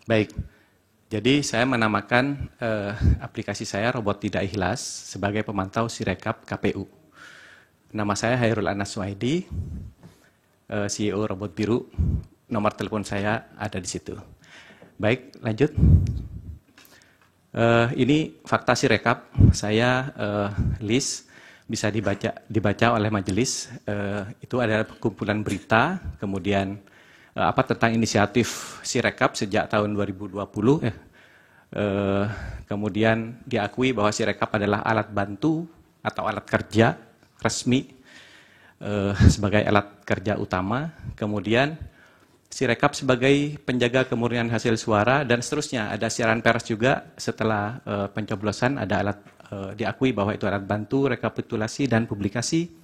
Baik, jadi saya menamakan aplikasi saya Robot Tidak Ikhlas sebagai pemantau Sirekap KPU. Nama saya Hairul Anas Suhaidi, CEO Robot Biru. Nomor telepon saya ada di situ. Baik, lanjut. Ini fakta Sirekap, saya list, bisa dibaca oleh majelis. Itu adalah kumpulan berita, kemudian tentang inisiatif Sirekap sejak tahun 2020. Kemudian diakui bahwa Sirekap adalah alat bantu atau alat kerja resmi sebagai alat kerja utama. Kemudian Sirekap sebagai penjaga kemurnian hasil suara dan seterusnya. Ada siaran pers juga setelah pencoblosan, ada alat diakui bahwa itu alat bantu, rekapitulasi dan publikasi,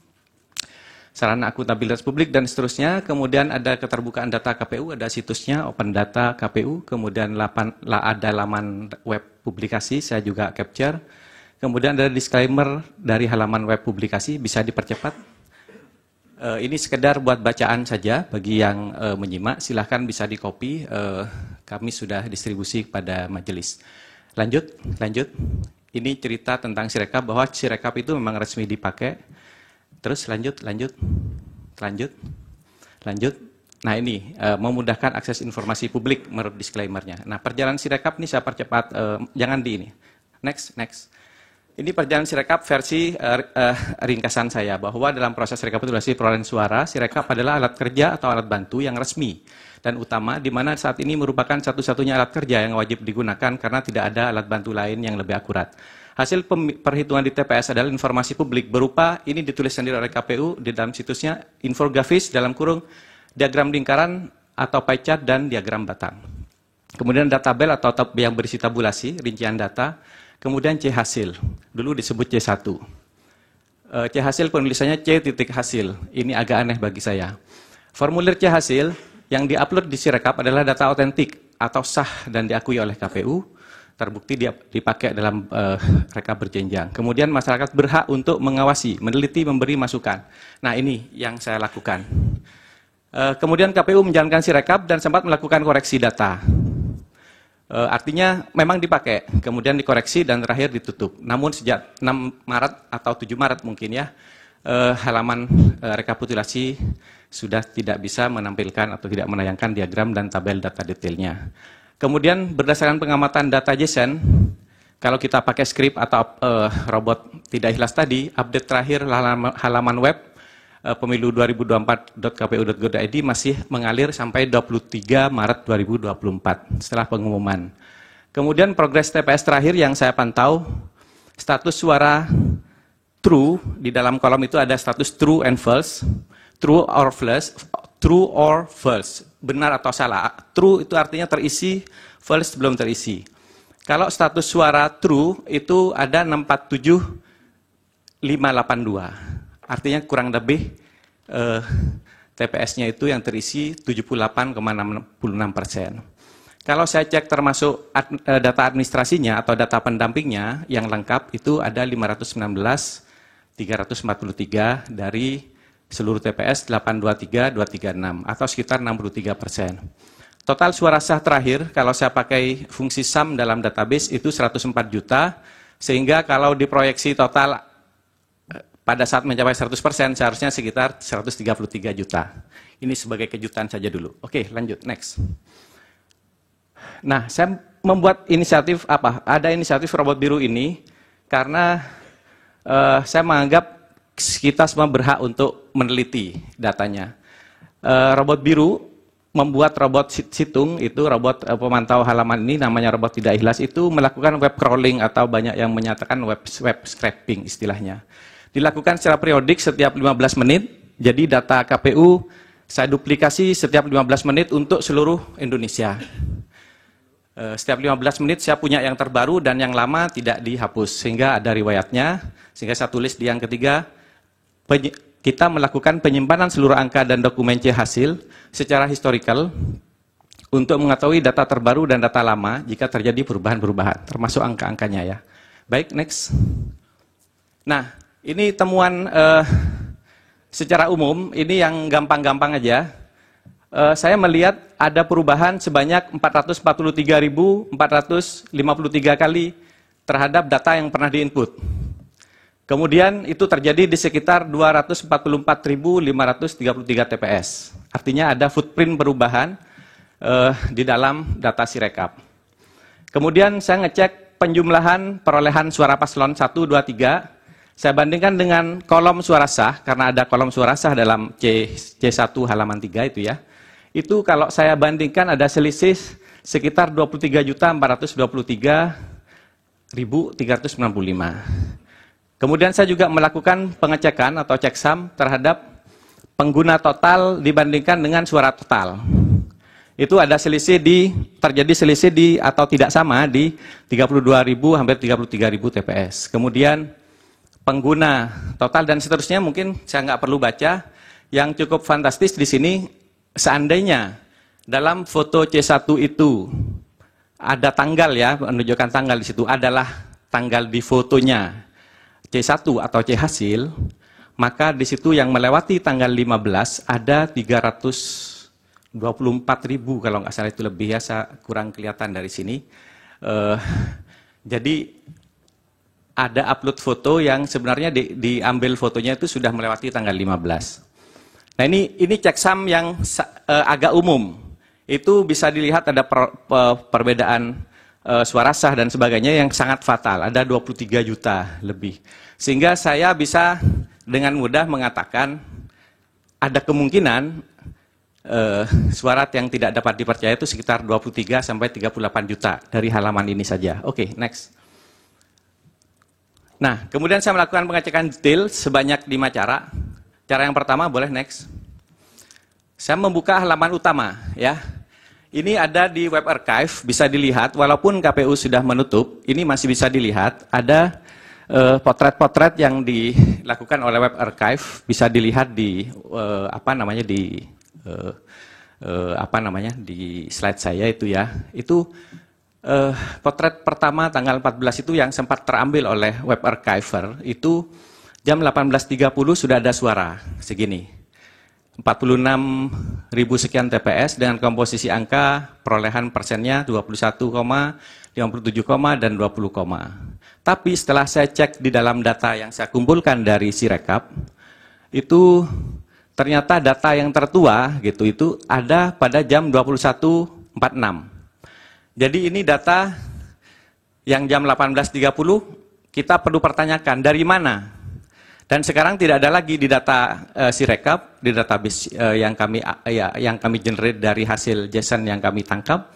sarana akuntabilitas publik dan seterusnya. Kemudian ada keterbukaan data KPU, ada situsnya Open Data KPU, kemudian ada laman web publikasi, saya juga capture. Kemudian ada disclaimer dari halaman web publikasi, bisa dipercepat. Ini sekedar buat bacaan saja bagi yang menyimak, silahkan bisa di-copy, kami sudah distribusi pada majelis. Lanjut. Ini cerita tentang Sirekap, bahwa Sirekap itu memang resmi dipakai. Terus lanjut. Nah ini, memudahkan akses informasi publik menurut disclaimer-nya. Nah perjalanan Sirekap ini saya percepat, jangan di ini. Next. Ini perjalanan Sirekap versi ringkasan saya, bahwa dalam proses rekapitulasi perolehan suara, Sirekap adalah alat kerja atau alat bantu yang resmi dan utama, di mana saat ini merupakan satu-satunya alat kerja yang wajib digunakan karena tidak ada alat bantu lain yang lebih akurat. Hasil perhitungan di TPS adalah informasi publik berupa, ini ditulis sendiri oleh KPU di dalam situsnya, infografis dalam kurung, diagram lingkaran atau pie chart dan diagram batang. Kemudian data tabel atau yang berisi tabulasi, rincian data. Kemudian C hasil, dulu disebut C1. C hasil penulisannya C titik hasil, ini agak aneh bagi saya. Formulir C hasil yang diupload di Sirekap adalah data otentik atau sah dan diakui oleh KPU, terbukti dipakai dalam rekap berjenjang. Kemudian masyarakat berhak untuk mengawasi, meneliti, memberi masukan. Nah ini yang saya lakukan. Kemudian KPU menjalankan Sirekap dan sempat melakukan koreksi data. Artinya memang dipakai, kemudian dikoreksi dan terakhir ditutup. Namun sejak 6 Maret atau 7 Maret mungkin ya, halaman rekapitulasi sudah tidak bisa menampilkan atau tidak menayangkan diagram dan tabel data detailnya. Kemudian berdasarkan pengamatan data JSON, kalau kita pakai script atau robot tidak ikhlas tadi, update terakhir halaman web pemilu 2024.kpu.go.id masih mengalir sampai 23 Maret 2024 setelah pengumuman. Kemudian progres TPS terakhir yang saya pantau, status suara true, di dalam kolom itu ada status true and false, true or false, benar atau salah. True itu artinya terisi, false belum terisi. Kalau status suara true itu ada 647.582. Artinya kurang lebih TPS-nya itu yang terisi 78,66%. Kalau saya cek termasuk data administrasinya atau data pendampingnya yang lengkap itu ada 519.343 dari seluruh TPS 823.236 atau sekitar 63%. Total suara sah terakhir kalau saya pakai fungsi sum dalam database itu 104 juta, sehingga kalau diproyeksi total pada saat mencapai 100% seharusnya sekitar 133 juta. Ini sebagai kejutan saja dulu. Oke, lanjut, next. Nah, saya membuat inisiatif apa? Ada inisiatif Robot Biru ini karena saya menganggap kita semua berhak untuk meneliti datanya. Robot Biru membuat robot situng, itu robot pemantau halaman ini namanya robot tidak ikhlas, itu melakukan web crawling atau banyak yang menyatakan web scraping istilahnya. Dilakukan secara periodik setiap 15 menit, jadi data KPU saya duplikasi setiap 15 menit untuk seluruh Indonesia. Setiap 15 menit saya punya yang terbaru dan yang lama tidak dihapus, sehingga ada riwayatnya, sehingga saya tulis di yang ketiga, kita melakukan penyimpanan seluruh angka dan dokumen C hasil secara historical untuk mengetahui data terbaru dan data lama jika terjadi perubahan-perubahan, termasuk angka-angkanya ya. Baik, next. Nah, ini temuan secara umum, ini yang gampang-gampang aja. saya melihat ada perubahan sebanyak 443.453 kali terhadap data yang pernah diinput. Kemudian itu terjadi di sekitar 244.533 TPS. Artinya ada footprint perubahan di dalam data Sirekap. Kemudian saya ngecek penjumlahan perolehan suara paslon 1, 2, 3. Saya bandingkan dengan kolom suara sah, karena ada kolom suara sah dalam C1 halaman 3 itu ya. Itu kalau saya bandingkan ada selisih sekitar 23.423.395. Kemudian saya juga melakukan pengecekan atau checksum terhadap pengguna total dibandingkan dengan suara total. Itu ada terjadi selisih atau tidak sama di 32.000 hampir 33.000 TPS. Kemudian pengguna total dan seterusnya mungkin saya nggak perlu baca. Yang cukup fantastis di sini, seandainya dalam foto C1 itu ada tanggal ya, menunjukkan tanggal di situ adalah tanggal di fotonya C1 atau C hasil, maka di situ yang melewati tanggal 15 ada 324.000 kalau nggak salah, itu lebih ya, saya kurang kelihatan dari sini. Jadi ada upload foto yang sebenarnya diambil fotonya itu sudah melewati tanggal 15. Nah ini checksum yang agak umum. Itu bisa dilihat ada perbedaan suara sah dan sebagainya yang sangat fatal, ada 23 juta lebih. Sehingga saya bisa dengan mudah mengatakan ada kemungkinan suara yang tidak dapat dipercaya itu sekitar 23 sampai 38 juta dari halaman ini saja. Oke, next. Nah, kemudian saya melakukan pengecekan detail sebanyak 5 cara. Cara yang pertama, boleh next. Saya membuka halaman utama ya. Ini ada di web archive, bisa dilihat, walaupun KPU sudah menutup, ini masih bisa dilihat, ada potret-potret yang dilakukan oleh web archive, bisa dilihat di di slide saya itu ya. Itu potret pertama tanggal 14 itu yang sempat terambil oleh web archiver, itu jam 18.30 sudah ada suara, segini. 46.000 sekian TPS dengan komposisi angka perolehan persennya 21, 57, dan 20, Tapi setelah saya cek di dalam data yang saya kumpulkan dari Sirekap, itu ternyata data yang tertua gitu itu ada pada jam 21.46. Jadi ini data yang jam 18.30 kita perlu pertanyakan dari mana. Dan sekarang tidak ada lagi di data Sirekap, di database yang kami generate dari hasil JSON yang kami tangkap,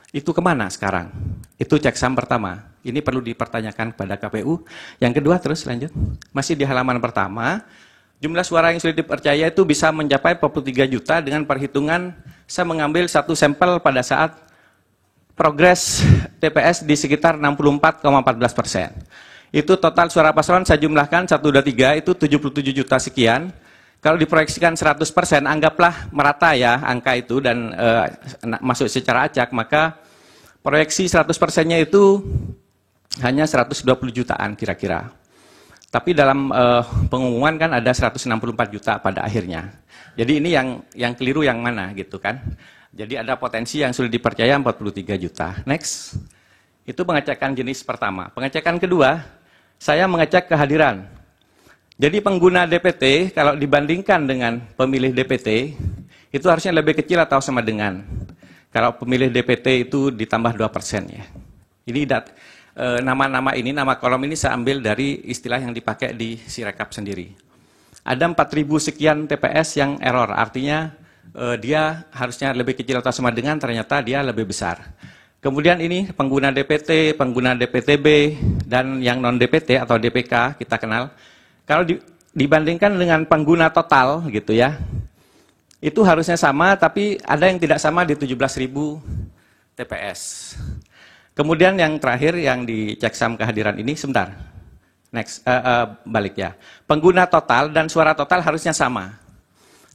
itu kemana sekarang? Itu checksum pertama. Ini perlu dipertanyakan pada KPU. Yang kedua, terus lanjut. Masih di halaman pertama, jumlah suara yang sulit dipercaya itu bisa mencapai 43 juta dengan perhitungan saya mengambil satu sampel pada saat progres TPS di sekitar 64,14%. Itu total suara paslon saya jumlahkan 1, 2, 3 itu 77 juta sekian. Kalau diproyeksikan 100%, anggaplah merata ya angka itu dan masuk secara acak, maka proyeksi 100%-nya itu hanya 120 jutaan kira-kira. Tapi dalam pengumuman kan ada 164 juta pada akhirnya. Jadi ini yang keliru yang mana gitu kan. Jadi ada potensi yang sudah dipercaya 43 juta. Next. Itu pengecekan jenis pertama. Pengecekan kedua, saya mengecek kehadiran. Jadi pengguna DPT kalau dibandingkan dengan pemilih DPT itu harusnya lebih kecil atau sama dengan. Kalau pemilih DPT itu ditambah 2% ya. Ini nama-nama ini, nama kolom ini saya ambil dari istilah yang dipakai di Sirekap sendiri. Ada 4.000 sekian TPS yang error, artinya dia harusnya lebih kecil atau sama dengan, ternyata dia lebih besar. Kemudian ini pengguna DPT, pengguna DPTB, dan yang non-DPT atau DPK kita kenal. Kalau dibandingkan dengan pengguna total gitu ya, itu harusnya sama, tapi ada yang tidak sama di 17.000 TPS. Kemudian yang terakhir yang di checksum kehadiran ini, sebentar, next, balik ya. Pengguna total dan suara total harusnya sama.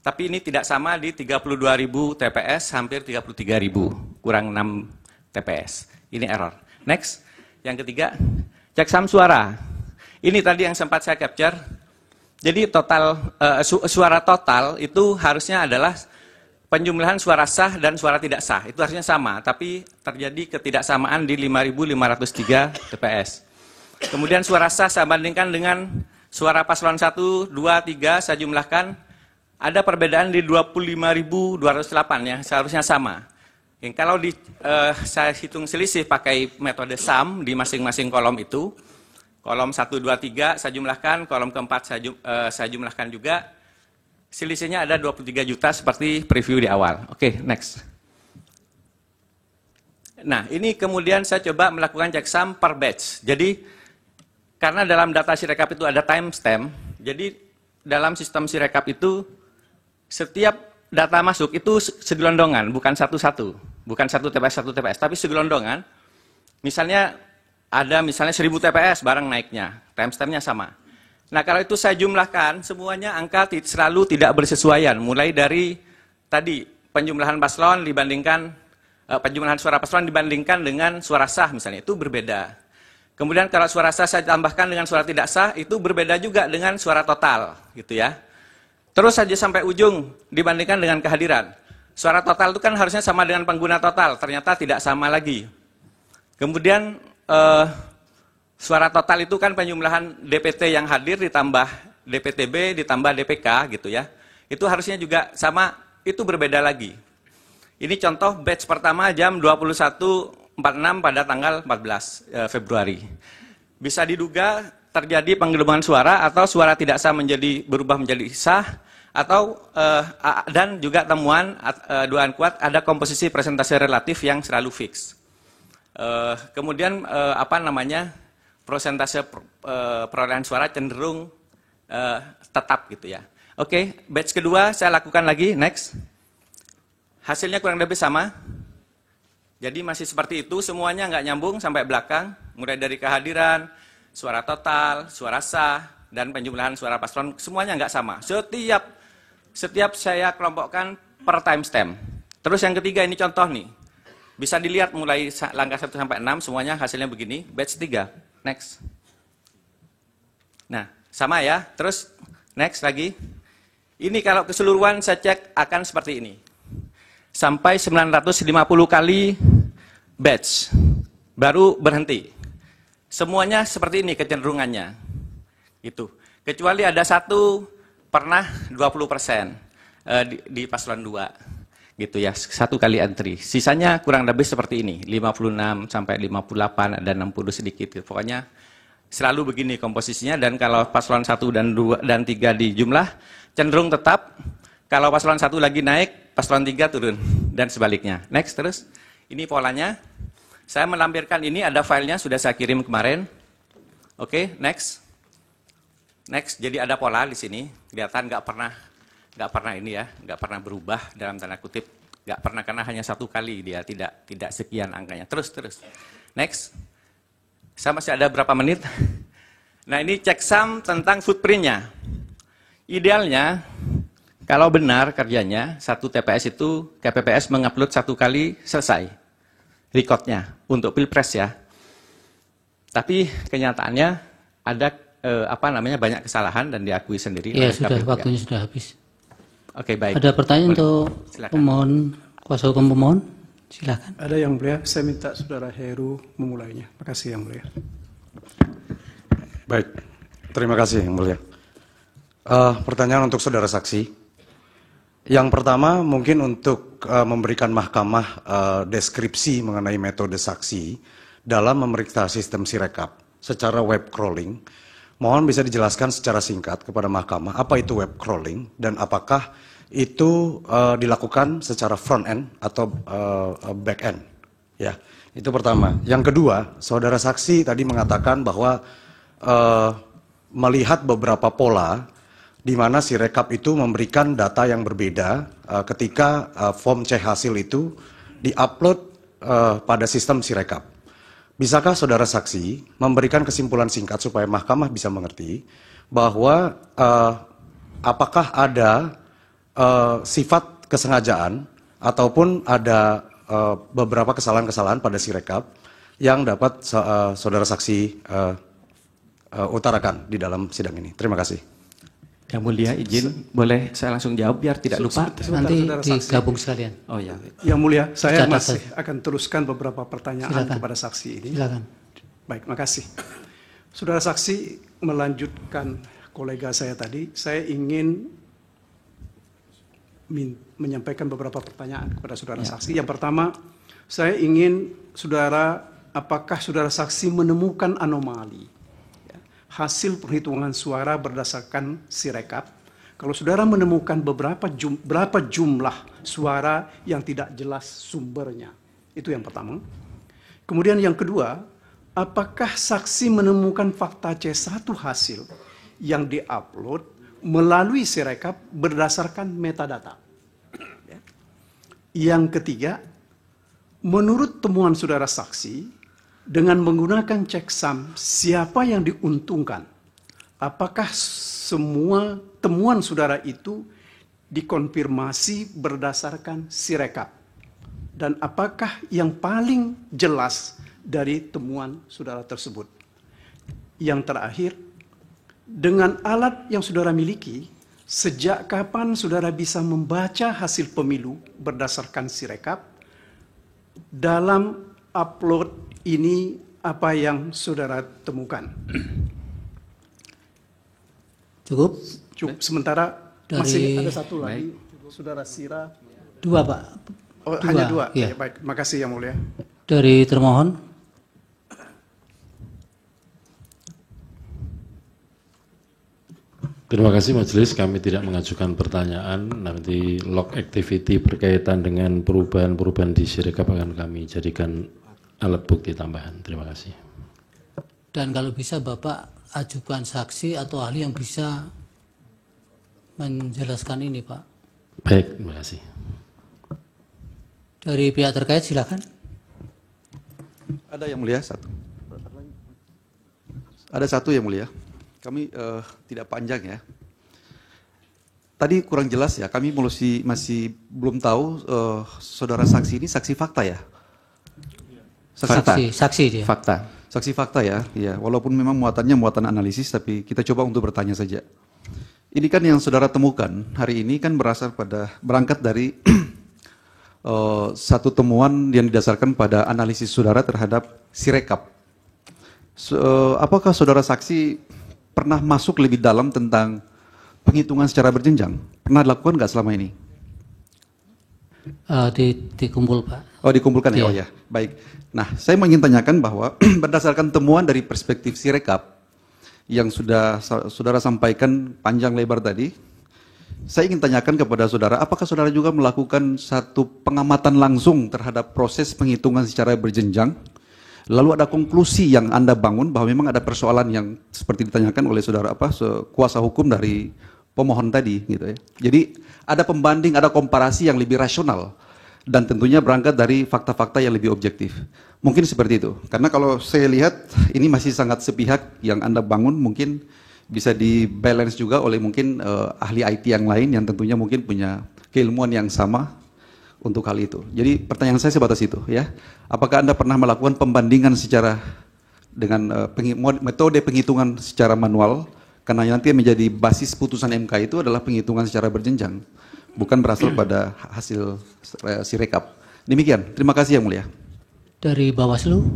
Tapi ini tidak sama di 32.000 TPS, hampir 33.000, kurang 6 TPS. Ini error. Next, yang ketiga, checksum suara. Ini tadi yang sempat saya capture. Jadi total suara total itu harusnya adalah penjumlahan suara sah dan suara tidak sah. Itu harusnya sama, tapi terjadi ketidaksamaan di 5.503 TPS. Kemudian suara sah saya bandingkan dengan suara paslon 1, 2, 3, saya jumlahkan, ada perbedaan di 25.208 ya, seharusnya sama. Yang kalau saya hitung selisih pakai metode sum di masing-masing kolom itu, kolom 1, 2, 3 saya jumlahkan, kolom keempat saya jumlahkan juga, selisihnya ada 23 juta seperti preview di awal. Oke, next. Nah, ini kemudian saya coba melakukan checksum per batch. Jadi, karena dalam data Sirekap itu ada timestamp, jadi dalam sistem Sirekap itu, setiap data masuk itu segelondongan, bukan satu-satu. Bukan satu TPS, tapi segelondongan. Misalnya, ada misalnya 1000 TPS barang naiknya, timestampnya sama. Nah, kalau itu saya jumlahkan, semuanya angka selalu tidak bersesuaian. Mulai dari tadi, penjumlahan paslon dibandingkan, penjumlahan suara paslon dibandingkan dengan suara sah misalnya, itu berbeda. Kemudian kalau suara sah saya tambahkan dengan suara tidak sah, itu berbeda juga dengan suara total, gitu ya. Terus saja sampai ujung dibandingkan dengan kehadiran. Suara total itu kan harusnya sama dengan pengguna total, ternyata tidak sama lagi. Kemudian, suara total itu kan penjumlahan DPT yang hadir ditambah DPTB ditambah DPK gitu ya. Itu harusnya juga sama, itu berbeda lagi. Ini contoh batch pertama jam 21.46 pada tanggal 14 Februari. Bisa diduga terjadi penggelembungan suara atau suara tidak sah berubah menjadi sah, atau dan juga temuan dugaan kuat ada komposisi presentasi relatif yang selalu fix. Kemudian persentase perolehan suara cenderung tetap gitu ya. Oke, batch kedua saya lakukan lagi, next. Hasilnya kurang lebih sama. Jadi masih seperti itu, semuanya nggak nyambung sampai belakang, mulai dari kehadiran, suara total, suara sah, dan penjumlahan suara paslon, semuanya nggak sama. Setiap saya kelompokkan per timestamp. Terus yang ketiga ini contoh nih. Bisa dilihat mulai langkah 1 sampai 6 semuanya hasilnya begini, batch 3. Next. Nah, sama ya. Terus next lagi. Ini kalau keseluruhan saya cek akan seperti ini. Sampai 950 kali batch. Baru berhenti. Semuanya seperti ini kecenderungannya. Gitu. Kecuali ada satu pernah 20% di paslon 2. Gitu ya, 1 kali entry. Sisanya kurang lebih seperti ini, 56 sampai 58, ada 60 sedikit. Pokoknya selalu begini komposisinya, dan kalau paslon 1 dan 2 dan 3 di jumlah cenderung tetap. Kalau paslon 1 lagi naik, paslon 3 turun, dan sebaliknya. Next, terus. Ini polanya. Saya melampirkan ini, ada filenya, sudah saya kirim kemarin. Oke, next. Next, jadi ada pola di sini. Kelihatan nggak pernah ini ya, nggak pernah berubah dalam tanda kutip, nggak pernah karena hanya 1 kali dia tidak sekian angkanya. Terus. Next. Saya masih ada berapa menit. Nah, ini checksum tentang footprint-nya. Idealnya, kalau benar kerjanya, 1 TPS itu KPPS mengupload 1 kali selesai recordnya untuk Pilpres ya. Tapi kenyataannya ada banyak kesalahan dan diakui sendiri. Ya, sudah waktunya sudah habis. Oke, baik. Ada pertanyaan untuk pemohon, kuasa hukum pemohon? Silakan. Ada yang mulia, saya minta saudara Heru memulainya. Terima kasih yang mulia. Baik, terima kasih yang mulia. Pertanyaan untuk saudara saksi. Yang pertama mungkin untuk memberikan mahkamah deskripsi mengenai metode saksi dalam memeriksa sistem Sirekap secara web crawling. Mohon bisa dijelaskan secara singkat kepada mahkamah apa itu web crawling dan apakah itu dilakukan secara front end atau back end. Ya, itu pertama. Yang kedua, saudara saksi tadi mengatakan bahwa melihat beberapa pola di mana Sirekap itu memberikan data yang berbeda ketika form C hasil itu diupload pada sistem Sirekap. Bisakah saudara saksi memberikan kesimpulan singkat supaya mahkamah bisa mengerti bahwa apakah ada sifat kesengajaan ataupun ada beberapa kesalahan-kesalahan pada Sirekap yang dapat saudara saksi utarakan di dalam sidang ini. Terima kasih. Yang mulia izin, boleh saya langsung jawab biar tidak lupa? Sebentar, Nanti saudara saksi. digabung sekalian. Oh ya. Yang mulia, saya Catat masih saja. akan teruskan beberapa pertanyaan Silakan. kepada saksi ini. Silakan. Baik, makasih. Saudara saksi, melanjutkan kolega saya tadi, saya ingin menyampaikan beberapa pertanyaan kepada saudara saksi. Yang pertama, saya ingin apakah saudara saksi menemukan anomali hasil perhitungan suara berdasarkan Sirekap? Kalau saudara menemukan berapa jumlah suara yang tidak jelas sumbernya, itu yang pertama. Kemudian yang kedua, apakah saksi menemukan fakta C1 hasil yang diupload melalui Sirekap berdasarkan metadata? Yang ketiga, menurut temuan saudara saksi, dengan menggunakan checksum, siapa yang diuntungkan? Apakah semua temuan saudara itu dikonfirmasi berdasarkan Sirekap? Dan apakah yang paling jelas dari temuan saudara tersebut? Yang terakhir, dengan alat yang saudara miliki, sejak kapan saudara bisa membaca hasil pemilu berdasarkan Sirekap? Dalam upload ini apa yang saudara temukan? Cukup? Cukup. Sementara Dari- masih ada satu lagi, saudara Sira. Dua, Pak. Oh, Dua, hanya dua. iya. Ya, baik, makasih yang mulia. Dari termohon. Terima kasih majelis, kami tidak mengajukan pertanyaan. Nanti log activity berkaitan dengan perubahan-perubahan di Sirekap akan kami jadikan alat bukti tambahan. Terima kasih. Dan kalau bisa Bapak ajukan saksi atau ahli yang bisa menjelaskan ini, Pak. Baik, terima kasih. Dari pihak terkait silakan. Ada yang mulia satu. Ada satu yang mulia. Kami tidak panjang ya. Tadi kurang jelas ya. Kami masih belum tahu saudara saksi ini saksi fakta ya. Saksi dia. Fakta. Saksi fakta ya. Ya. Walaupun memang muatannya muatan analisis, tapi kita coba untuk bertanya saja. Ini kan yang saudara temukan hari ini kan berangkat dari satu temuan yang didasarkan pada analisis saudara terhadap Sirekap. Apakah saudara saksi pernah masuk lebih dalam tentang penghitungan secara berjenjang? Pernah dilakukan nggak selama ini? Dikumpul, Pak. Oh, dikumpulkan ya? Iya. Oh ya, baik. Nah, saya ingin tanyakan bahwa berdasarkan temuan dari perspektif Sirekap yang sudah saudara sampaikan panjang lebar tadi, saya ingin tanyakan kepada saudara, apakah saudara juga melakukan satu pengamatan langsung terhadap proses penghitungan secara berjenjang? Lalu ada konklusi yang Anda bangun bahwa memang ada persoalan yang seperti ditanyakan oleh saudara kuasa hukum dari pemohon tadi gitu ya. Jadi ada pembanding, ada komparasi yang lebih rasional dan tentunya berangkat dari fakta-fakta yang lebih objektif. Mungkin seperti itu. Karena kalau saya lihat ini masih sangat sepihak yang Anda bangun, mungkin bisa di-balance juga oleh mungkin ahli IT yang lain yang tentunya mungkin punya keilmuan yang sama untuk hal itu. Jadi pertanyaan saya sebatas itu ya. Apakah Anda pernah melakukan pembandingan secara dengan metode penghitungan secara manual, karena nanti yang menjadi basis putusan MK itu adalah penghitungan secara berjenjang, bukan berasal pada hasil Sirekap. Demikian. Terima kasih yang mulia. Dari Bawaslu.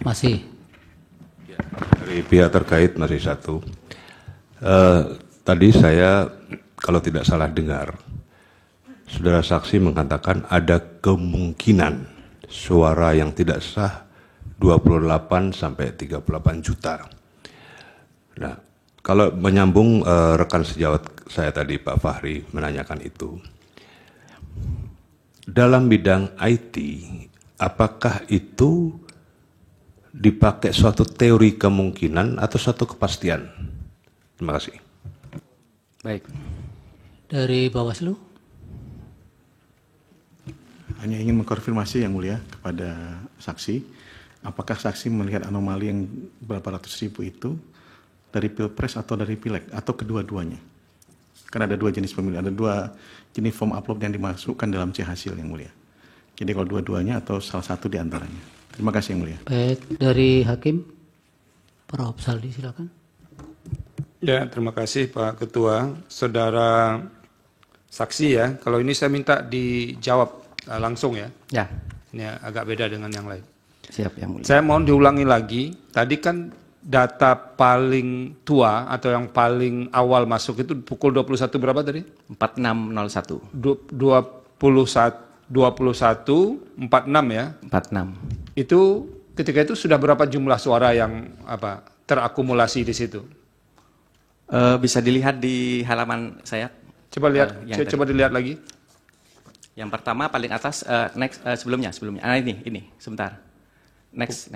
Masih. Dari pihak terkait masih satu. Tadi saya kalau tidak salah dengar, saudara saksi mengatakan ada kemungkinan suara yang tidak sah 28 sampai 38 juta. Nah, kalau menyambung rekan sejawat saya tadi Pak Fahri menanyakan itu, dalam bidang IT, apakah itu dipakai suatu teori kemungkinan atau suatu kepastian? Terima kasih. Baik. Dari Bawaslu. Hanya ingin mengkonfirmasi yang mulia kepada saksi, apakah saksi melihat anomali yang berapa ratus ribu itu dari Pilpres atau dari Pileg atau kedua-duanya? Karena ada dua jenis pemilih, ada dua jenis form upload yang dimasukkan dalam C hasil yang mulia. Jadi kalau dua-duanya atau salah satu di antaranya. Terima kasih yang mulia. Baik, dari Hakim. Prof. Saldi, silakan. Ya, terima kasih Pak Ketua. Saudara saksi ya, kalau ini saya minta dijawab langsung ya. Ya, Ini agak beda dengan yang lain. siap Yang Mulia. Saya mohon diulangi lagi, tadi kan data paling tua atau yang paling awal masuk itu pukul 21 berapa tadi? 4601. 21:46 ya. 46. Itu ketika itu sudah berapa jumlah suara yang terakumulasi di situ? Bisa dilihat di halaman saya. Coba lihat, yang coba dilihat lagi. Yang pertama paling atas, sebelumnya. Ini, sebentar. Next.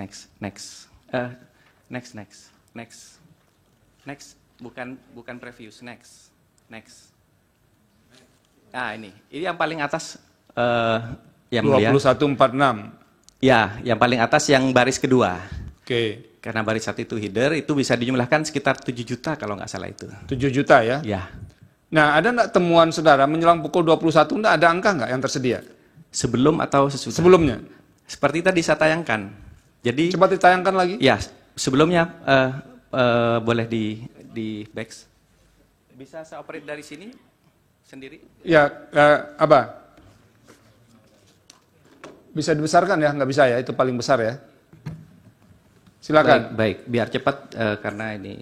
Bukan previous, next. Ini yang paling atas, yang mulia. 21:46. Ya, yang paling atas yang baris kedua. Oke, Karena baris satu itu header, itu bisa dijumlahkan sekitar 7 juta kalau nggak salah itu. 7 juta ya. Ya, Nah, ada nggak temuan saudara menjelang pukul 21 nggak ada angka nggak yang tersedia? sebelum atau sesudah? Sebelumnya. Seperti tadi saya tayangkan. Jadi, Coba ditayangkan lagi. ya, sebelumnya boleh di back. Bisa saya operate dari sini sendiri? Ya, apa? Bisa dibesarkan ya? Nggak bisa ya? Itu paling besar ya. Silakan. Baik, biar cepat karena ini.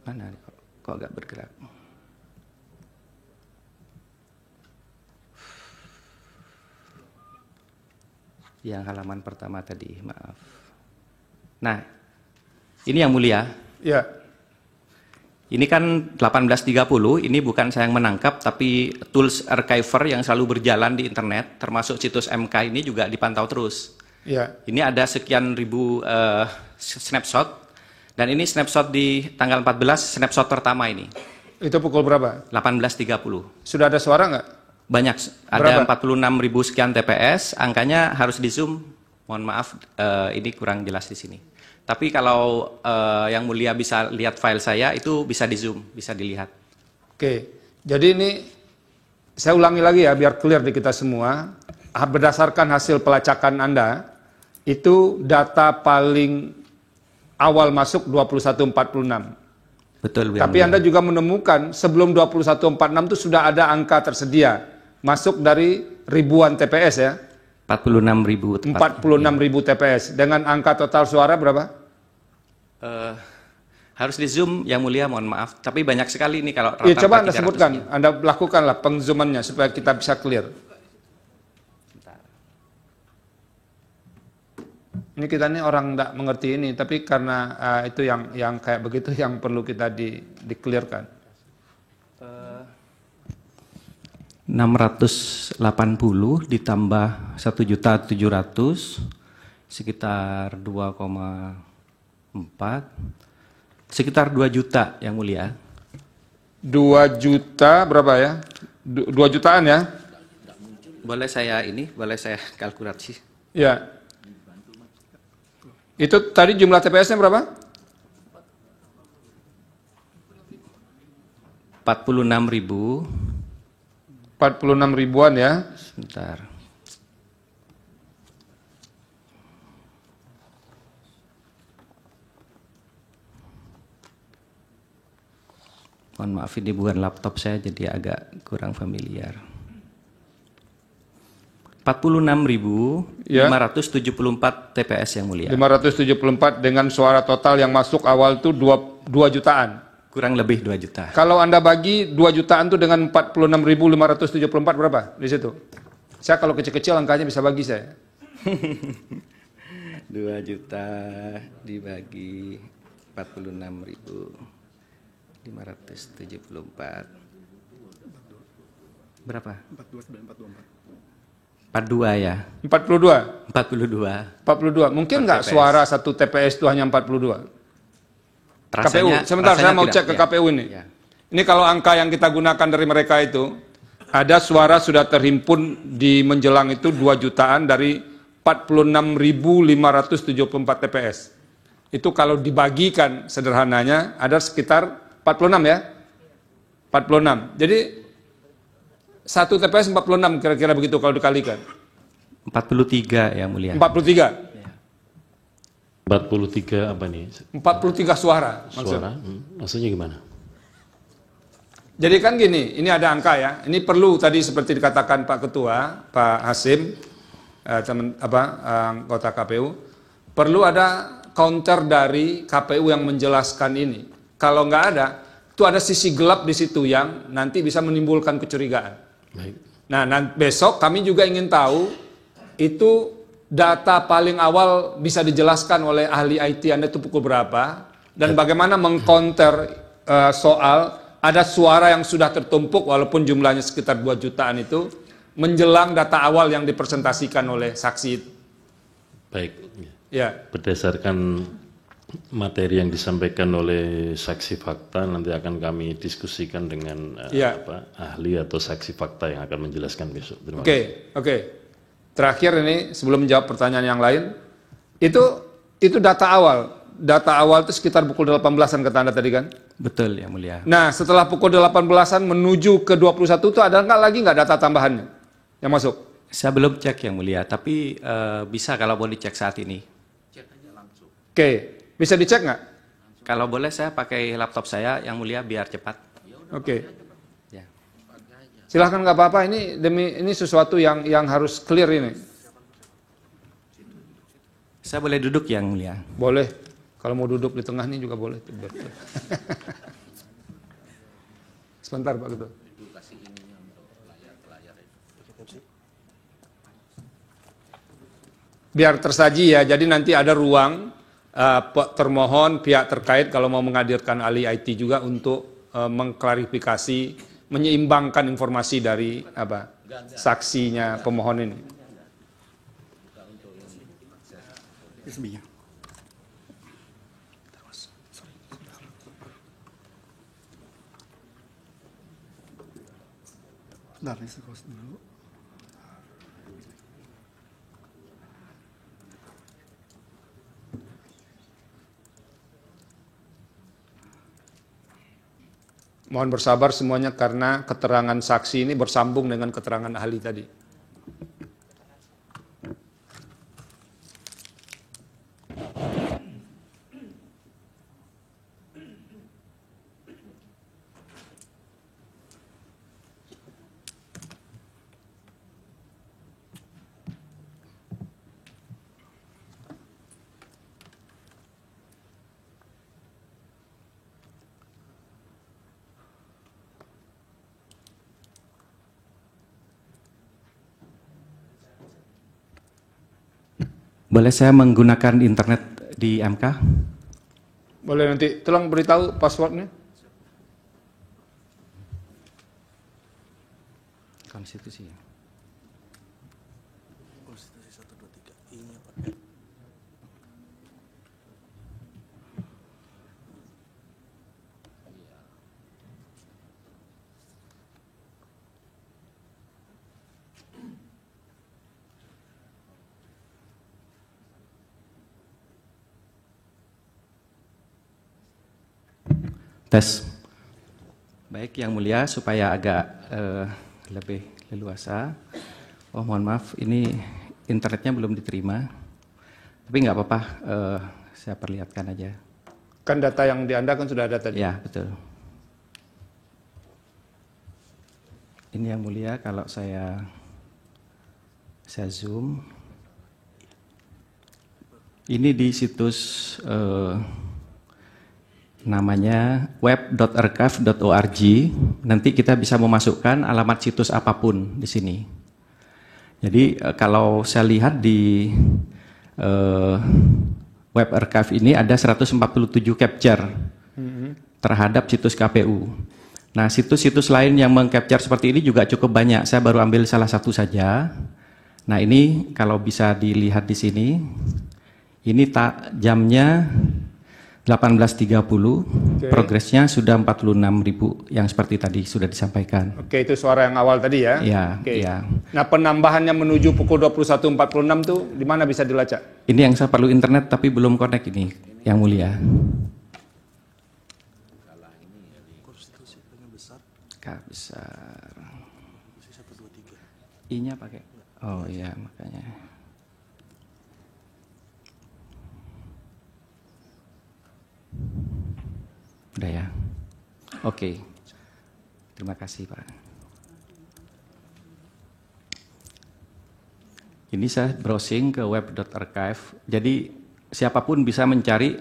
Mana? Kok agak bergerak? Yang halaman pertama tadi, maaf. Nah, ini yang mulia. Ya. Ini kan 1830, ini bukan saya yang menangkap, tapi tools archiver yang selalu berjalan di internet, termasuk situs MK ini juga dipantau terus. Ya. Ini ada sekian ribu snapshot, dan ini snapshot di tanggal 14, snapshot pertama ini, Itu pukul berapa? 1830. Sudah ada suara nggak? Banyak, ada Berapa? 46.000 sekian TPS, angkanya harus di zoom, mohon maaf ini kurang jelas di sini. Tapi kalau yang mulia bisa lihat file saya, itu bisa di zoom, bisa dilihat. Oke, jadi ini saya ulangi lagi ya biar clear di kita semua. Berdasarkan hasil pelacakan Anda, itu data paling awal masuk 21:46. Betul, Yang Tapi Mulia. Anda juga menemukan sebelum 21:46 itu sudah ada angka tersedia. Masuk dari ribuan TPS ya. 46.000 tepat. 46.000 TPS. Dengan angka total suara berapa? Harus di zoom, Yang Mulia, mohon maaf. Tapi banyak sekali ini kalau Ya, rata-rata coba Anda 300 sebutkan. sekian. Anda lakukanlah pengzoomannya supaya kita bisa clear. Ini kita ini orang tidak mengerti ini, tapi karena itu yang kayak begitu yang perlu kita di-clearkan. 680 ditambah 1.700.000 sekitar 2,4, sekitar 2 juta, Yang Mulia. 2 juta berapa ya? 2 jutaan ya? Boleh saya kalkulasi. Ya. Itu tadi jumlah TPS-nya berapa? 46.000. 46 ribuan ya. Sebentar. Mohon maaf, ini bukan laptop saya jadi agak kurang familiar. 46.574 TPS, Yang Mulia. 574 dengan suara total yang masuk awal itu 2 jutaan. Kurang lebih 2 juta. Kalau Anda bagi 2 jutaan itu dengan 46.574 berapa di situ? Saya kalau kecil-kecil angkanya bisa bagi saya. 2 juta dibagi 46.574. Berapa? 42 ya. 42. 42. Mungkin Per nggak TPS. suara satu TPS itu hanya 42? KPU. Sebentar saya mau cek ke KPU ini. Ya. Ini kalau angka yang kita gunakan dari mereka itu, ada suara sudah terhimpun di menjelang itu 2 jutaan dari 46.574 TPS. Itu kalau dibagikan sederhananya ada sekitar 46 ya. 46. Jadi satu TPS 46 kira-kira begitu kalau dikalikan. 43, Yang Mulia. 43. 43 apa nih? 43 suara. Suara? Maksudnya gimana? Jadi kan gini, ini ada angka ya. Ini perlu tadi seperti dikatakan Pak Ketua, Pak Hasim, anggota KPU, perlu ada counter dari KPU yang menjelaskan ini. Kalau nggak ada, itu ada sisi gelap di situ yang nanti bisa menimbulkan kecurigaan. Baik. Nah, besok kami juga ingin tahu itu data paling awal bisa dijelaskan oleh ahli IT Anda itu pukul berapa dan bagaimana mengcounter soal ada suara yang sudah tertumpuk walaupun jumlahnya sekitar 2 jutaan itu menjelang data awal yang dipresentasikan oleh saksi itu. Baik. Ya. Berdasarkan materi yang disampaikan oleh saksi fakta nanti akan kami diskusikan dengan ahli atau saksi fakta yang akan menjelaskan besok. Terima kasih. Oke. Terakhir ini sebelum menjawab pertanyaan yang lain, itu data awal. Data awal itu sekitar pukul 18-an kata Anda tadi kan? Betul yang mulia. Nah, setelah pukul 18-an menuju ke 21 itu ada nggak data tambahannya yang masuk? Saya belum cek yang mulia, tapi bisa kalau mau dicek saat ini. Oke, bisa dicek nggak? Kalau boleh saya pakai laptop saya yang mulia biar cepat. Oke. Ya. Silahkan nggak apa-apa, ini sesuatu yang harus clear ini. Saya boleh duduk yang mulia? Boleh. Kalau mau duduk di tengah ini juga boleh. Sebentar Pak Ketua. Biar tersaji ya, jadi nanti ada ruang termohon pihak terkait kalau mau menghadirkan ahli IT juga untuk mengklarifikasi, menyeimbangkan informasi dari saksinya pemohon ini. Mohon bersabar semuanya karena keterangan saksi ini bersambung dengan keterangan ahli tadi. Boleh saya menggunakan internet di MK? Boleh nanti, tolong beritahu passwordnya. Konstitusi ya. Konstitusi 123 I-nya Pak. Tes. Baik yang mulia, supaya agak lebih leluasa. Oh mohon maaf, ini internetnya belum diterima. Tapi nggak apa-apa, saya perlihatkan aja. Kan data yang di Anda kan sudah ada tadi. Ya betul. Ini yang mulia kalau saya zoom. Ini di situs namanya web.archive.org. Nanti kita bisa memasukkan alamat situs apapun di sini. Jadi kalau saya lihat di web archive ini ada 147 capture terhadap situs KPU. Nah, situs-situs lain yang mengcapture seperti ini juga cukup banyak. Saya baru ambil salah satu saja. Nah, ini kalau bisa dilihat di sini, ini jamnya 18.30, progresnya sudah 46.000 yang seperti tadi sudah disampaikan. Oke, itu suara yang awal tadi ya? Iya. Oke. Ya. Nah, penambahannya menuju pukul 21.46 tuh di mana bisa dilacak? Ini yang saya perlu internet tapi belum connect ini, yang mulia. K besar. I-nya pakai. Oh iya, makanya. Oke. Terima kasih, Pak. Ini saya browsing ke web.archive. Jadi siapapun bisa mencari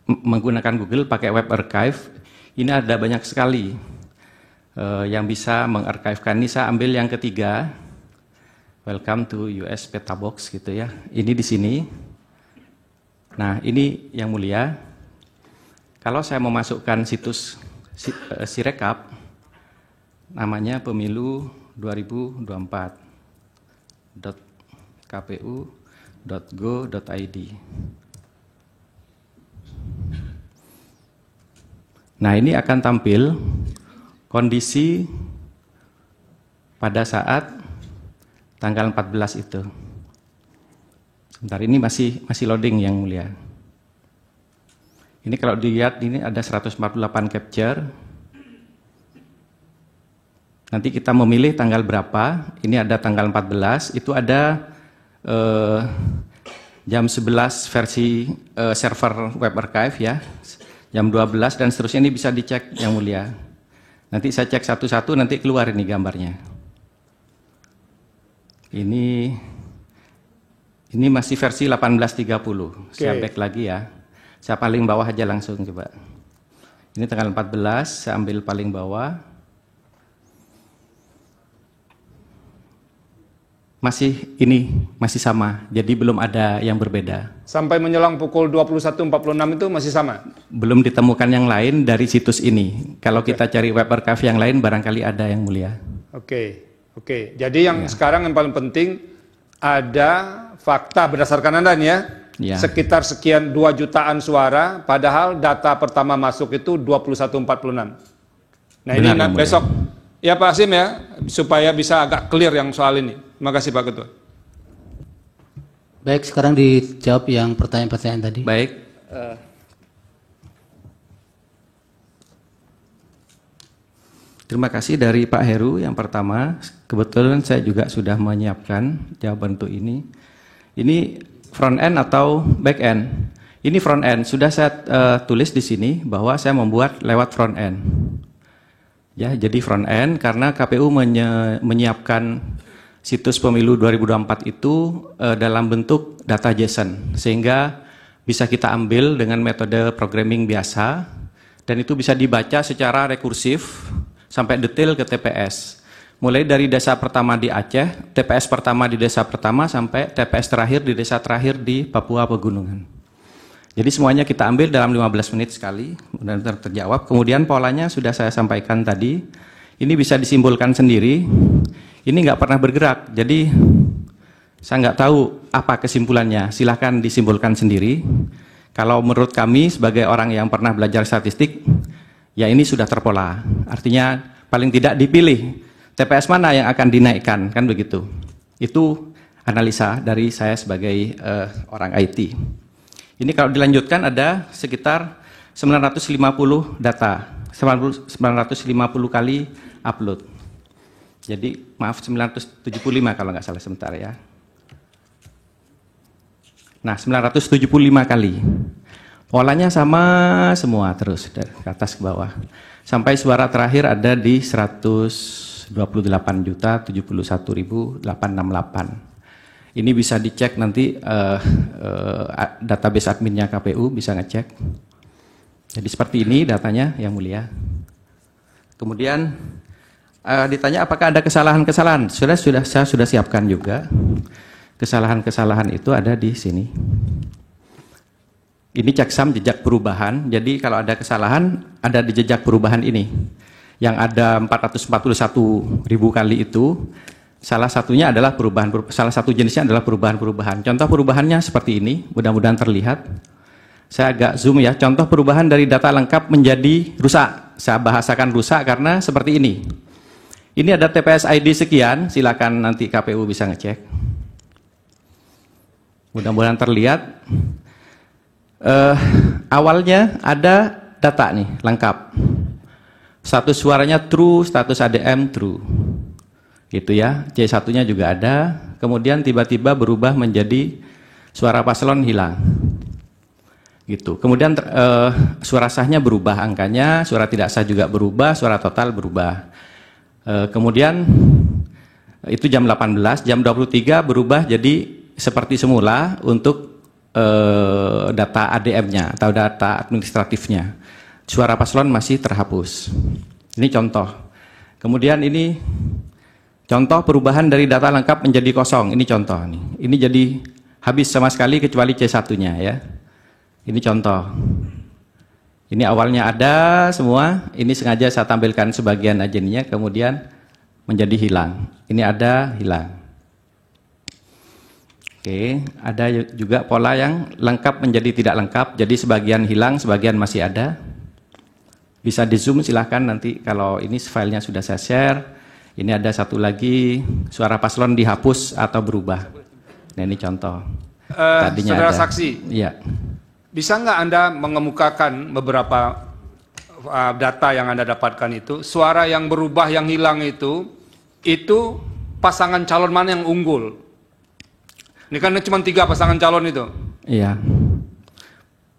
menggunakan Google pakai web archive. Ini ada banyak sekali yang bisa mengarchivekan. Ini saya ambil yang ketiga. Welcome to US Petabox gitu ya. Ini di sini. Nah, ini yang mulia. Kalau saya memasukkan situs Sirekap, namanya pemilu 2024.kpu.go.id. Nah, ini akan tampil kondisi pada saat tanggal 14 itu. Sebentar, ini masih loading yang mulia. Ini kalau dilihat ini ada 148 capture. Nanti kita memilih tanggal berapa. Ini ada tanggal 14. Itu ada jam 11 versi server web archive ya. Jam 12 dan seterusnya, ini bisa dicek yang mulia. Nanti saya cek satu-satu, nanti keluar ini gambarnya. Ini masih versi 1830. Saya back lagi ya. Saya paling bawah aja langsung coba. Ini tanggal 14, saya ambil paling bawah. Masih sama, jadi belum ada yang berbeda. Sampai menjelang pukul 21.46 itu masih sama? Belum ditemukan yang lain dari situs ini. Kalau kita cari web archive yang lain, barangkali ada yang mulia. Oke. Jadi yang sekarang yang paling penting, ada fakta berdasarkan Anda nih ya. Ya. Sekitar sekian 2 jutaan suara, padahal data pertama masuk itu 21.46. Nah, ini besok. Ya Pak Hasim ya, supaya bisa agak clear yang soal ini. Terima kasih Pak Ketua. Baik, sekarang dijawab yang pertanyaan-pertanyaan tadi. Baik. Terima kasih dari Pak Heru yang pertama. Kebetulan saya juga sudah menyiapkan jawaban untuk ini. Ini front end atau back end? Ini front end. Sudah saya tulis di sini bahwa saya membuat lewat front end. Ya, jadi front end karena KPU menyiapkan situs pemilu 2024 itu dalam bentuk data JSON, sehingga bisa kita ambil dengan metode programming biasa dan itu bisa dibaca secara rekursif sampai detail ke TPS. Mulai dari desa pertama di Aceh, TPS pertama di desa pertama sampai TPS terakhir di desa terakhir di Papua Pegunungan. Jadi semuanya kita ambil dalam 15 menit sekali, benar-benar terjawab. Kemudian polanya sudah saya sampaikan tadi, ini bisa disimbolkan sendiri, ini nggak pernah bergerak, jadi saya nggak tahu apa kesimpulannya, silahkan disimbolkan sendiri. Kalau menurut kami sebagai orang yang pernah belajar statistik, ya ini sudah terpola, artinya paling tidak dipilih TPS mana yang akan dinaikkan, kan begitu. Itu analisa dari saya sebagai orang IT. Ini kalau dilanjutkan ada sekitar 950 data, 950 kali upload. Jadi maaf 975 kalau nggak salah sebentar ya. Nah 975 kali. Polanya sama semua terus dari ke atas ke bawah. Sampai suara terakhir ada di 128.071.868. Ini bisa dicek nanti database adminnya KPU bisa ngecek. Jadi seperti ini datanya yang mulia. Kemudian ditanya apakah ada kesalahan-kesalahan. Saya sudah siapkan juga. Kesalahan-kesalahan itu ada di sini. Ini checksum jejak perubahan. Jadi kalau ada kesalahan ada di jejak perubahan ini. Yang ada 441.000 kali itu. Salah satunya adalah salah satu jenisnya adalah perubahan-perubahan. Contoh perubahannya seperti ini, mudah-mudahan terlihat. Saya agak zoom ya, contoh perubahan dari data lengkap menjadi rusak. Saya bahasakan rusak karena seperti ini. Ini ada TPS ID sekian, silakan nanti KPU bisa ngecek. Mudah-mudahan terlihat. Awalnya ada data nih, lengkap. Status suaranya true, status ADM true. Gitu ya, C1-nya juga ada, kemudian tiba-tiba berubah menjadi suara paslon hilang. Gitu. Kemudian suara sahnya berubah angkanya, suara tidak sah juga berubah, suara total berubah. Kemudian itu jam 18, jam 23 berubah jadi seperti semula untuk data ADM-nya atau data administratifnya. Suara paslon masih terhapus. Ini contoh. Kemudian ini contoh perubahan dari data lengkap menjadi kosong. Ini contoh nih. Ini jadi habis sama sekali kecuali C1-nya ya. Ini contoh. Ini awalnya ada semua, ini sengaja saya tampilkan sebagian aja ininya, kemudian menjadi hilang. Ini ada, hilang. Oke, ada juga pola yang lengkap menjadi tidak lengkap, jadi sebagian hilang, sebagian masih ada. Bisa di zoom silahkan nanti kalau ini filenya sudah saya share. Ini ada satu lagi, suara paslon dihapus atau berubah. Nah ini contoh. Tadinya Saudara ada. saksi. Iya. Bisa nggak Anda mengemukakan beberapa data yang Anda dapatkan itu, suara yang berubah, yang hilang itu pasangan calon mana yang unggul? Ini kan cuma 3 pasangan calon itu. Iya.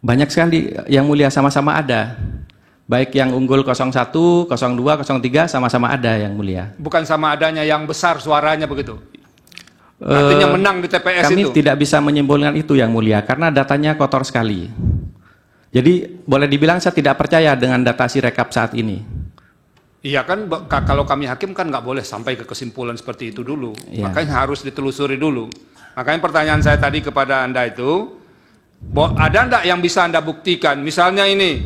Banyak sekali yang mulia sama-sama ada. Baik yang unggul 01, 02, 03 sama-sama ada yang mulia. Bukan sama adanya yang besar suaranya begitu. Artinya menang di TPS kami itu. Kami tidak bisa menyimpulkan itu yang mulia karena datanya kotor sekali. Jadi boleh dibilang saya tidak percaya dengan data Sirekap saat ini. Iya kan, kalau kami hakim kan nggak boleh sampai ke kesimpulan seperti itu dulu. Iya. Makanya harus ditelusuri dulu. Makanya pertanyaan saya tadi kepada Anda itu, ada enggak yang bisa Anda buktikan? Misalnya ini,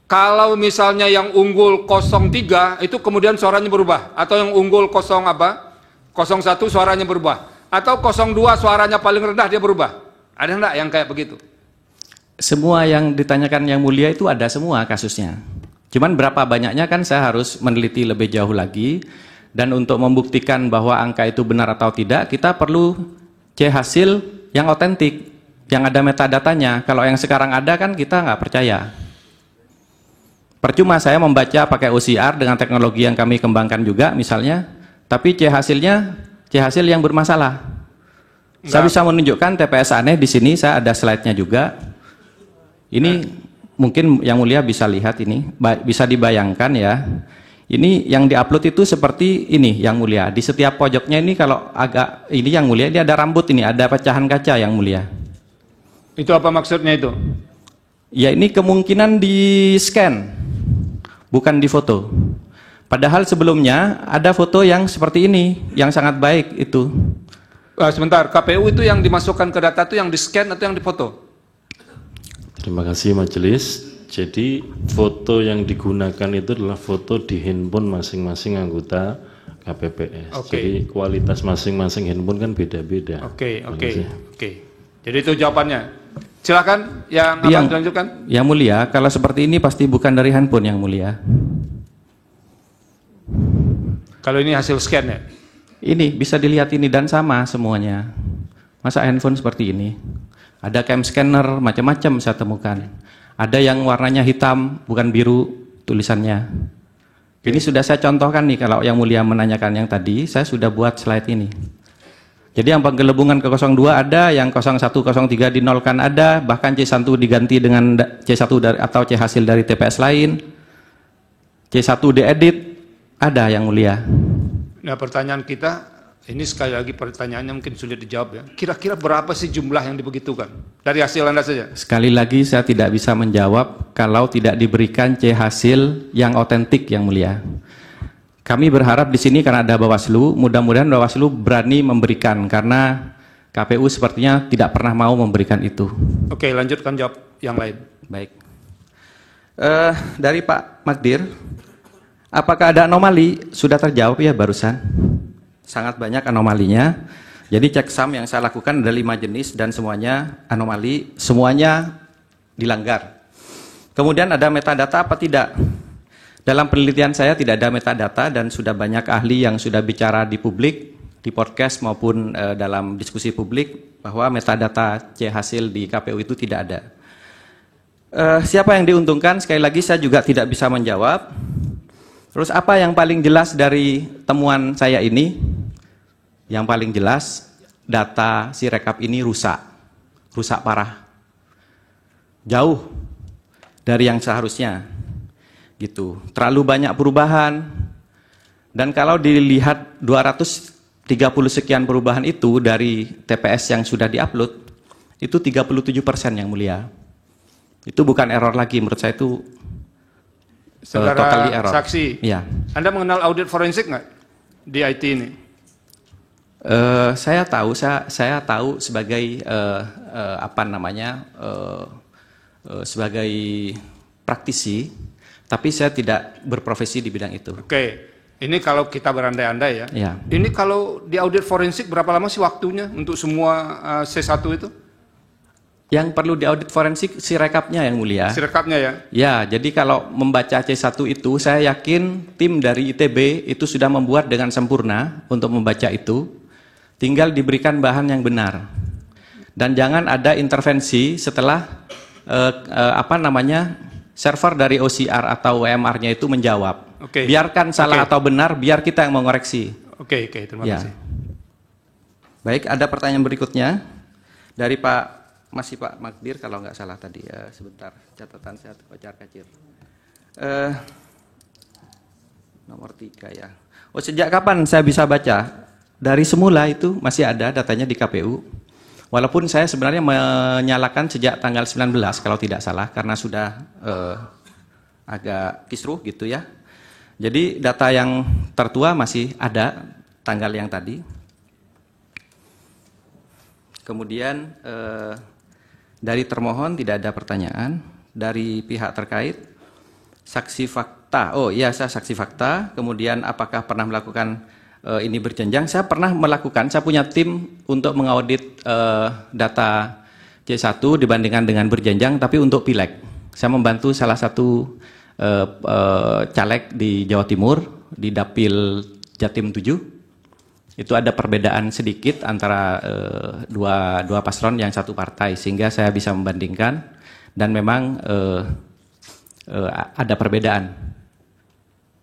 kalau misalnya yang unggul 03 itu kemudian suaranya berubah, atau yang unggul 01 suaranya berubah, atau 02 suaranya paling rendah dia berubah. Ada enggak yang kayak begitu? Semua yang ditanyakan yang mulia itu ada semua kasusnya. Cuman berapa banyaknya kan saya harus meneliti lebih jauh lagi. Dan untuk membuktikan bahwa angka itu benar atau tidak, kita perlu C hasil yang otentik, yang ada metadatanya. Kalau yang sekarang ada kan kita nggak percaya. Percuma saya membaca pakai OCR dengan teknologi yang kami kembangkan juga misalnya, tapi C hasilnya C hasil yang bermasalah. Saya bisa menunjukkan TPS aneh di sini, saya ada slide-nya juga. Ini mungkin yang mulia bisa lihat ini, bisa dibayangkan ya. Ini yang diupload itu seperti ini yang mulia. Di setiap pojoknya ini kalau agak ini yang mulia, ini ada rambut ini, ada pecahan kaca yang mulia. Itu apa maksudnya itu? Ya ini kemungkinan di scan, bukan di foto. Padahal sebelumnya ada foto yang seperti ini, yang sangat baik itu. Sebentar, KPU itu yang dimasukkan ke data itu yang di scan atau yang difoto? Terima kasih majelis. Jadi foto yang digunakan itu adalah foto di handphone masing-masing anggota KPPS. Jadi kualitas masing-masing handphone kan beda-beda. Oke. Jadi itu jawabannya. Silakan yang akan dilanjutkan. Yang mulia, kalau seperti ini pasti bukan dari handphone yang mulia. Kalau ini hasil scan ya? Ini bisa dilihat ini dan sama semuanya. Masa handphone seperti ini? Ada cam scanner, macam-macam saya temukan. Ada yang warnanya hitam, bukan biru tulisannya. Ini sudah saya contohkan nih, kalau yang mulia menanyakan yang tadi, saya sudah buat slide ini. Jadi yang penggelembungan ke 02 ada, yang 01, 03 dinolkan ada, bahkan C1 diganti dengan C1 dari, atau C hasil dari TPS lain. C1 diedit, ada yang mulia. Nah pertanyaan kita, ini sekali lagi pertanyaannya mungkin sulit dijawab ya. Kira-kira berapa sih jumlah yang dibegitukan? Dari hasil Anda saja. Sekali lagi saya tidak bisa menjawab kalau tidak diberikan C hasil yang otentik yang mulia. Kami berharap di sini karena ada Bawaslu, mudah-mudahan Bawaslu berani memberikan karena KPU sepertinya tidak pernah mau memberikan itu. Oke, lanjutkan jawab yang lain. Baik. Dari Pak Magdir, apakah ada anomali? Sudah terjawab ya barusan. Sangat banyak anomalinya. Jadi checksum yang saya lakukan ada 5 jenis dan semuanya anomali, semuanya dilanggar. Kemudian ada metadata apa tidak? Dalam penelitian saya tidak ada metadata dan sudah banyak ahli yang sudah bicara di publik, di podcast maupun dalam diskusi publik bahwa metadata C hasil di KPU itu tidak ada. Siapa yang diuntungkan? Sekali lagi saya juga tidak bisa menjawab. Terus apa yang paling jelas dari temuan saya ini? Yang paling jelas data Sirekap ini rusak parah. jauh dari yang seharusnya. Gitu. Terlalu banyak perubahan. Dan kalau dilihat 230 sekian perubahan itu dari TPS yang sudah diupload, itu 37% yang mulia. Itu bukan error lagi, menurut saya itu Saudara totally error. saksi, Ya. Anda mengenal audit forensik nggak di IT ini? Saya tahu sebagai sebagai praktisi, tapi saya tidak berprofesi di bidang itu. Oke, ini kalau kita berandai-andai ya. Ya. Ini kalau di audit forensik berapa lama sih waktunya untuk semua C1 itu? Yang perlu diaudit forensik sirekapnya yang mulia. Sirekapnya ya? Ya, jadi kalau membaca C1 itu, saya yakin tim dari ITB itu sudah membuat dengan sempurna untuk membaca itu. Tinggal diberikan bahan yang benar. Dan jangan ada intervensi setelah server dari OCR atau WMR-nya itu menjawab. Oke. Biarkan salah Oke. atau benar, biar kita yang mengoreksi. Oke, terima Ya. kasih. Baik, ada pertanyaan berikutnya dari masih Pak Magdir kalau nggak salah tadi. Sebentar, catatan saya kocar-kacir. Nomor 3 ya. Oh, sejak kapan saya bisa baca? Dari semula itu masih ada datanya di KPU. Walaupun saya sebenarnya menyalakan sejak tanggal 19 kalau tidak salah, karena sudah agak kisruh gitu ya. Jadi data yang tertua masih ada tanggal yang tadi. Kemudian dari termohon tidak ada pertanyaan. Dari pihak terkait, saksi fakta. Oh iya, saya saksi fakta. Kemudian apakah pernah melakukan ini berjenjang? Saya pernah melakukan, saya punya tim untuk mengaudit data C1 dibandingkan dengan berjenjang, tapi untuk pileg. Saya membantu salah satu caleg di Jawa Timur, di Dapil Jatim 7. Itu ada perbedaan sedikit antara dua paslon yang satu partai, sehingga saya bisa membandingkan, dan memang ada perbedaan.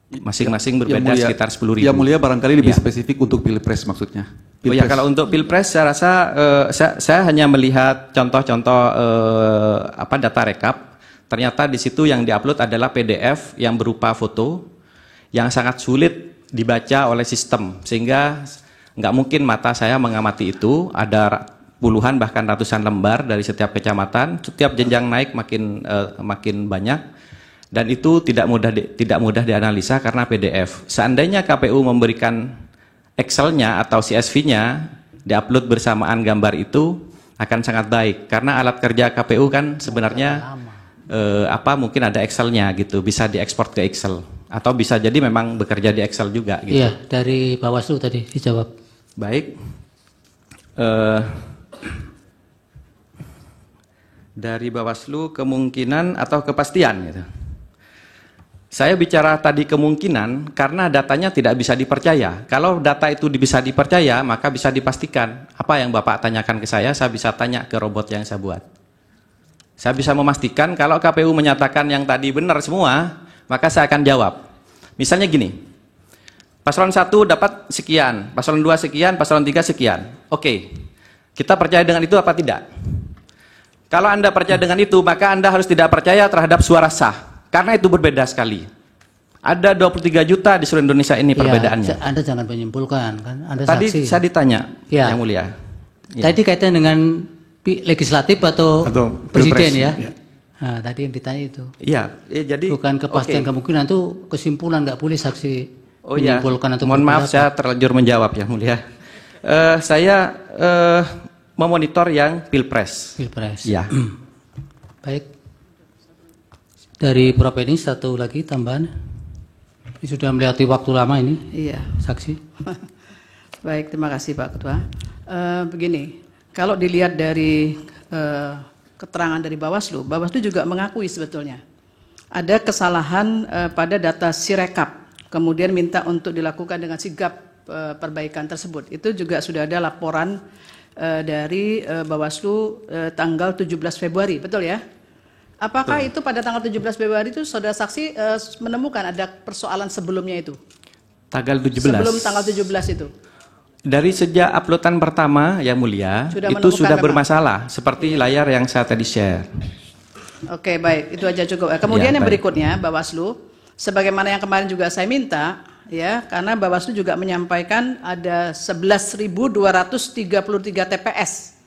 Masing-masing berbeda sekitar 10.000. Yang mulia barangkali lebih Ya. spesifik untuk Pilpres maksudnya. Oh ya, kalau untuk Pilpres saya rasa saya hanya melihat contoh-contoh data rekap. Ternyata di situ yang diupload adalah PDF yang berupa foto yang sangat sulit dibaca oleh sistem, sehingga nggak mungkin mata saya mengamati itu. Ada puluhan bahkan ratusan lembar dari setiap kecamatan, setiap jenjang naik makin banyak. Dan itu tidak mudah dianalisa karena PDF. Seandainya KPU memberikan Excel-nya atau CSV-nya diupload bersamaan gambar itu akan sangat baik, karena alat kerja KPU kan sebenarnya mungkin ada Excel-nya gitu, bisa diekspor ke Excel, atau bisa jadi memang bekerja di Excel juga gitu. Iya, dari Bawaslu tadi dijawab. Baik. Dari Bawaslu kemungkinan atau kepastian gitu. Saya bicara tadi kemungkinan karena datanya tidak bisa dipercaya. Kalau data itu bisa dipercaya, maka bisa dipastikan. Apa yang Bapak tanyakan ke saya bisa tanya ke robot yang saya buat. Saya bisa memastikan kalau KPU menyatakan yang tadi benar semua, maka saya akan jawab. Misalnya gini, paslon 1 dapat sekian, paslon 2 sekian, paslon 3 sekian. Oke, kita percaya dengan itu apa tidak? Kalau Anda percaya dengan itu, maka Anda harus tidak percaya terhadap suara sah. Karena itu berbeda sekali. Ada 23 juta di seluruh Indonesia ini perbedaannya. Ya, Anda jangan menyimpulkan, kan? Anda Tadi saksi. saya ditanya, Ya. Yang Mulia. Ya. Tadi kaitan dengan legislatif atau presiden Pilpres, ya? ya. Nah, tadi yang ditanya itu. Iya, jadi Bukan kepastian oke. kemungkinan itu kesimpulan, nggak boleh saksi Oh ya, menyimpulkan atau mohon maaf berpendapat. saya terlanjur menjawab ya Mulia. Saya memonitor yang Pilpres. Pilpres. Ya. Baik. Dari Prof. Edi satu lagi tambahan. Ini sudah melewati waktu lama ini. Iya. Saksi. Baik, terima kasih Pak Ketua. Begini, kalau dilihat dari keterangan dari Bawaslu, Bawaslu juga mengakui sebetulnya ada kesalahan pada data Sirekap, kemudian minta untuk dilakukan dengan sigap perbaikan tersebut. Itu juga sudah ada laporan dari Bawaslu tanggal 17 Februari, betul ya? Apakah itu pada tanggal 17 Februari itu saudara saksi menemukan ada persoalan sebelumnya itu? Tanggal 17. Sebelum tanggal 17 itu? Dari sejak uploadan pertama yang Mulia, Sudah itu menemukan sudah memang? bermasalah. Seperti layar yang saya tadi share. Oke, baik, itu aja cukup. Kemudian Ya, yang baik. berikutnya, Bawaslu, sebagaimana yang kemarin juga saya minta, ya, karena Bawaslu juga menyampaikan ada 11.233 TPS